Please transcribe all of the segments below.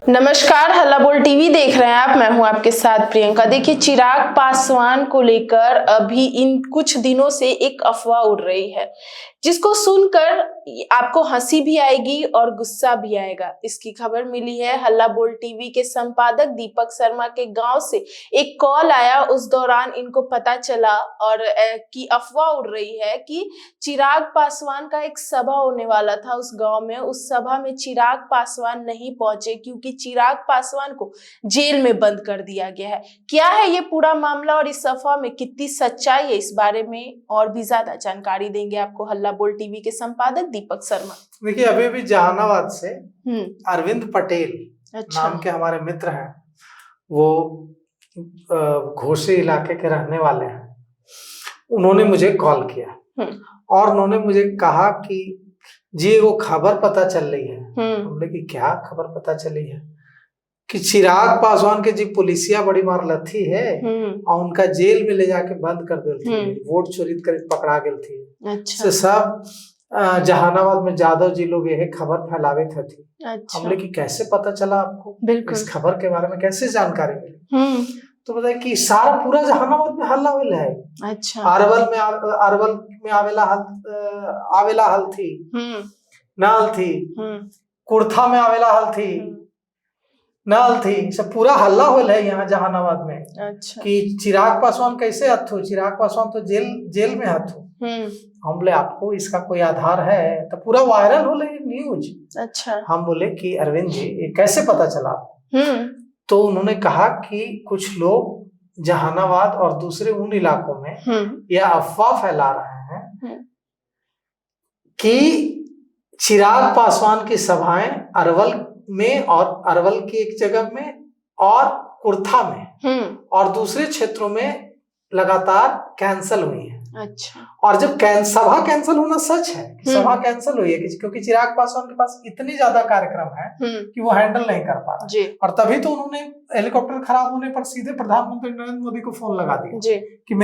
नमस्कार, हल्ला बोल टीवी देख रहे हैं आप। मैं हूं आपके साथ प्रियंका। देखिए, चिराग पासवान को लेकर अभी इन कुछ दिनों से एक अफवाह उड़ रही है, जिसको सुनकर आपको हंसी भी आएगी और गुस्सा भी आएगा। इसकी खबर मिली है हल्ला बोल टीवी के संपादक दीपक शर्मा के गांव से एक कॉल आया। उस दौरान इनको पता चला और कि अफवाह उड़ रही है कि चिराग पासवान का एक सभा होने वाला था उस गांव में। उस सभा में चिराग पासवान नहीं पहुंचे क्योंकि चिराग पासवान को जेल में बंद कर दिया गया है। क्या है ये पूरा मामला और इस अफवाह में कितनी सच्चाई है, इस बारे में और भी ज्यादा जानकारी देंगे आपको हल्ला बोल टीवी के संपादक दीपक शर्मा। देखिए, अभी जहानाबाद से अरविंद पटेल नाम के हमारे मित्र हैं, वो घोसी इलाके के रहने वाले हैं। उन्होंने मुझे कॉल किया और उन्होंने मुझे कहा कि जी वो खबर पता चल रही है। हमने कि क्या खबर पता चली है? कि चिराग पासवान के जी पुलिसिया बड़ी मार लथी है और उनका जेल में ले जाके बंद कर देती है, वोट चोरी कर पकड़ा गई थी। अच्छा। से सब जहानाबाद में जादव जी लोग यही खबर फैलावे थे। अच्छा। हमने कि कैसे पता चला आपको? बिल्कुल। इस खबर के बारे में कैसे जानकारी मिली? तो बताए कि सारा पूरा जहानाबाद में हल्ला हुआ है। अच्छा। अरवल में आवेला हल थी, नाल थी, कुर्था में आवेला हल थी, नाल थी, सब पूरा हल्ला हो है यहाँ जहानाबाद में। अच्छा। कि चिराग पासवान कैसे हथो? चिराग पासवान तो जेल में हथो। हम बोले आपको इसका कोई आधार है? तो पूरा वायरल हो रही न्यूज। अच्छा। हम बोले कि अरविंद जी ये कैसे पता चला? तो उन्होंने कहा कि कुछ लोग जहानाबाद और दूसरे उन इलाकों में यह अफवाह फैला रहे हैं कि चिराग पासवान की सभाएं अरवल में और अरवल की एक जगह में और कुर्था में और दूसरे क्षेत्रों में लगातार कैंसल हुई है। अच्छा। और जब सभा कैंसल होना सच है कि सभा कैंसल हुई है क्योंकि चिराग पासवान के पास इतनी ज्यादा कार्यक्रम है कि वो हैंडल नहीं कर पा रहा। और तभी तो उन्होंने हेलीकॉप्टर खराब होने पर सीधे प्रधानमंत्री नरेंद्र मोदी को फोन लगा दिया कि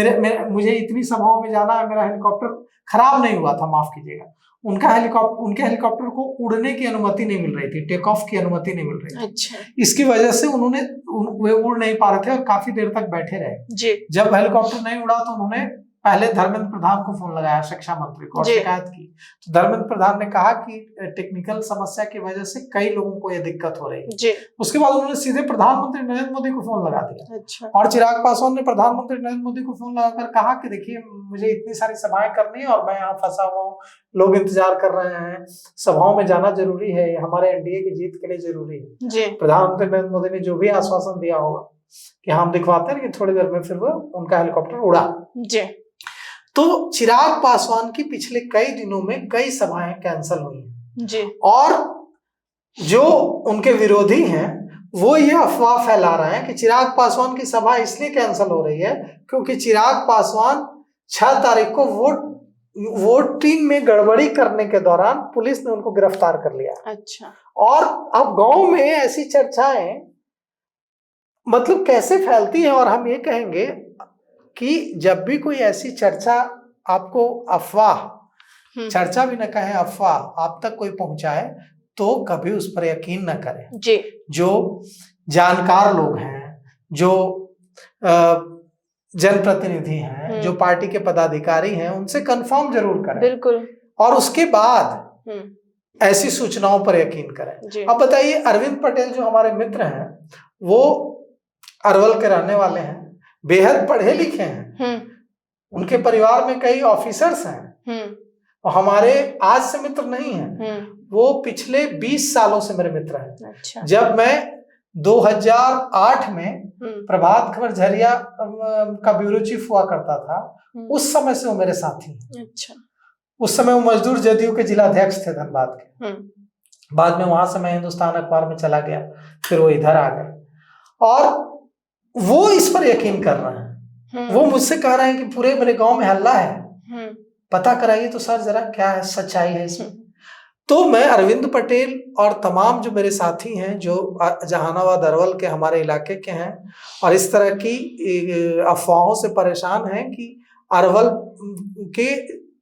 मुझे इतनी सभाओं में जाना है, मेरा हेलीकॉप्टर खराब नहीं हुआ था, माफ कीजिएगा। उनके हेलीकॉप्टर को उड़ने की अनुमति नहीं मिल रही थी, टेक ऑफ की अनुमति नहीं मिल रही थी। अच्छा। इसकी वजह से वे उड़ नहीं पा रहे थे और काफी देर तक बैठे रहे। जब हेलीकॉप्टर नहीं उड़ा तो उन्होंने पहले धर्मेंद्र प्रधान को फोन लगाया, शिक्षा मंत्री को, और शिकायत की। तो धर्मेंद्र प्रधान ने कहा कि टेक्निकल समस्या की वजह से कई लोगों को यह दिक्कत हो रही है। उसके बाद उन्होंने सीधे प्रधानमंत्री नरेंद्र मोदी को फोन लगा दिया। अच्छा। और चिराग पासवान ने प्रधानमंत्री नरेंद्र मोदी को फोन लगाकर कहा कि देखिए मुझे इतनी सारी सभाएं करनी है और मैं यहाँ फंसा हुआ हूँ, लोग इंतजार कर रहे हैं, सभाओं में जाना जरूरी है, हमारे एनडीए की जीत के लिए जरूरी है। प्रधानमंत्री नरेंद्र मोदी ने जो भी आश्वासन दिया होगा कि हम दिखवाते हैं कि थोड़ी देर में फिर वो उनका हेलीकॉप्टर उड़ा। तो चिराग पासवान की पिछले कई दिनों में कई सभाएं कैंसल हुई हैं और जो उनके विरोधी हैं वो ये अफवाह फैला रहे हैं कि चिराग पासवान की सभा इसलिए कैंसल हो रही है क्योंकि चिराग पासवान 6 तारीख को वोटिंग में गड़बड़ी करने के दौरान पुलिस ने उनको गिरफ्तार कर लिया। अच्छा। और अब गांव में ऐसी चर्चाएं मतलब कैसे फैलती हैं, और हम ये कहेंगे कि जब भी कोई ऐसी चर्चा आपको चर्चा भी न कहे, अफवाह आप तक कोई पहुंचाए तो कभी उस पर यकीन न करें। जो जानकार लोग हैं, जो जनप्रतिनिधि हैं, जो पार्टी के पदाधिकारी हैं, उनसे कंफर्म जरूर करें। बिल्कुल। और उसके बाद ऐसी सूचनाओं पर यकीन करें। अब बताइए, अरविंद पटेल जो हमारे मित्र हैं वो अरवल के रहने वाले हैं, बेहद पढ़े लिखे हैं, उनके परिवार में कई ऑफिसर्स हैं और हमारे आज से मित्र नहीं हैं, वो पिछले 20 सालों से मेरे मित्र हैं। अच्छा। जब मैं 2008 में प्रभात खबर झरिया का ब्यूरो चीफ हुआ करता था, उस समय से वो मेरे साथी हैं। अच्छा। उस समय वो मजदूर जदयू के जिलाध्यक्ष थे धनबाद के। बाद में वहां से मैं हिंदुस्तान अखबार में चला गया, फिर वो इधर आ गए और वो इस पर यकीन कर रहे हैं। वो मुझसे कह रहे हैं कि पूरे मेरे गांव में हल्ला है, पता कराइए तो सर जरा क्या है सच्चाई है इसमें। तो मैं अरविंद पटेल और तमाम जो मेरे साथी हैं जो जहानाबाद अरवल के हमारे इलाके के हैं और इस तरह की अफवाहों से परेशान हैं कि अरवल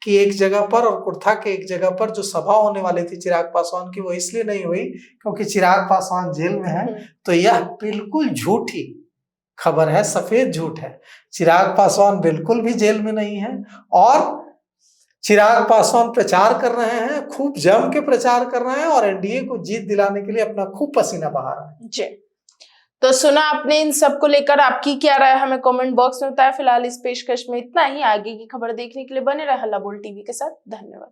कि एक जगह पर और कुर्था के एक जगह पर जो सभा होने वाली थी चिराग पासवान की, वो इसलिए नहीं हुई क्योंकि चिराग पासवान जेल में है। तो यह बिल्कुल झूठी खबर है, सफेद झूठ है। चिराग पासवान बिल्कुल भी जेल में नहीं है और चिराग पासवान प्रचार कर रहे हैं, खूब जम के प्रचार कर रहे हैं और एनडीए को जीत दिलाने के लिए अपना खूब पसीना बहा रहे हैं। जी, तो सुना आपने, इन सब को लेकर आपकी क्या राय, हमें कमेंट बॉक्स में बताया। फिलहाल इस पेशकश में इतना ही। आगे की खबर देखने के लिए बने रहे हल्ला बोल टीवी के साथ। धन्यवाद।